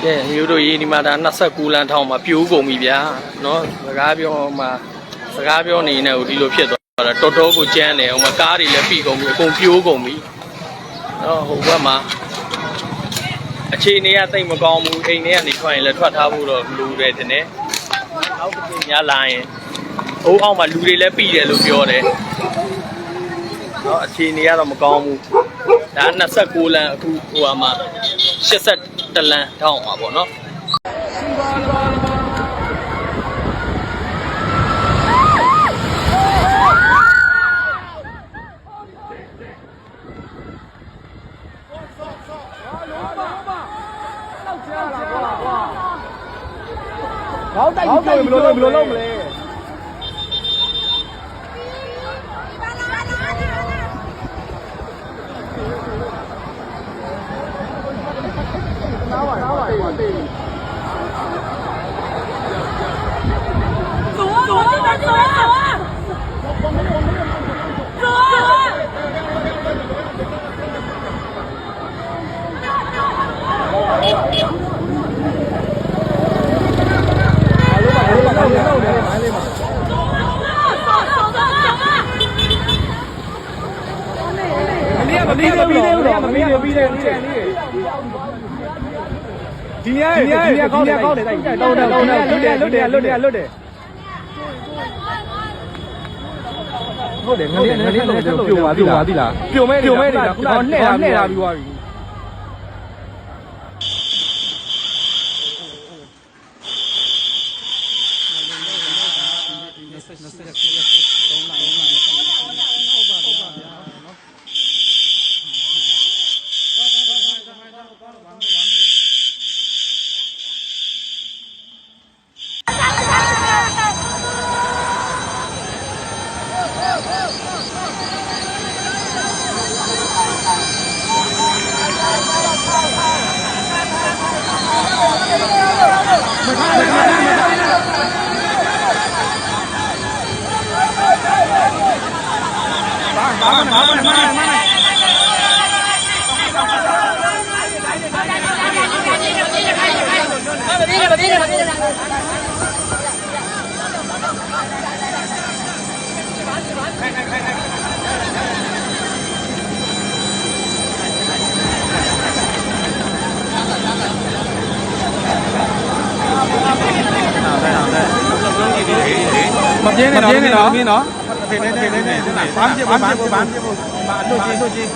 မျိုးတို့ရေးဒီမှာဒါ29လမ်းထောင်မှာပြိုးကုန်ပြီဗျာနော်စကားပြောနေနေဒီလိုဖြစ်သွားတာတော်တော်ကိုကြမ်းတယ်ဟိုမှာကားတွေလည်းပြီးကုန်ပြီအကုန်ပြိုးကုန်ပြီနော်ဟိုဘက်မှာအခြေအနေကတိတ်မကောင်းဘူးအိမ်ထဲကနေထွက်ရင်လည်းထွက်ထားဖို့တော့လူတယ်တင်တယ်အောက်တစ်ချိန်များလာရင်အိုးအောက်မှာလူတွေလည်းပြီးတယ်လို့ပြောတယ်နော်အခြေအနေကတော့မကောင်းဘူးဒါ29လမ်းအခုဟိုမှာ81လမ်းထောင်မှာပေါ့နော်好大一个，不弄没嘞。ဒီနေ့ကောင်းတယ်တောင်းတယ်လွတ်တယ်ဟုတ်တယ်ငါလေးတော့ပြုံသွားပြီလားပြုံမဲနေတာခုနနှဲ့တာပြီးသွားပြီမပြင်းနဲ့နော်မင်းနော်ဖေးနေဘာမှပြဖို့မအလို့ကြီး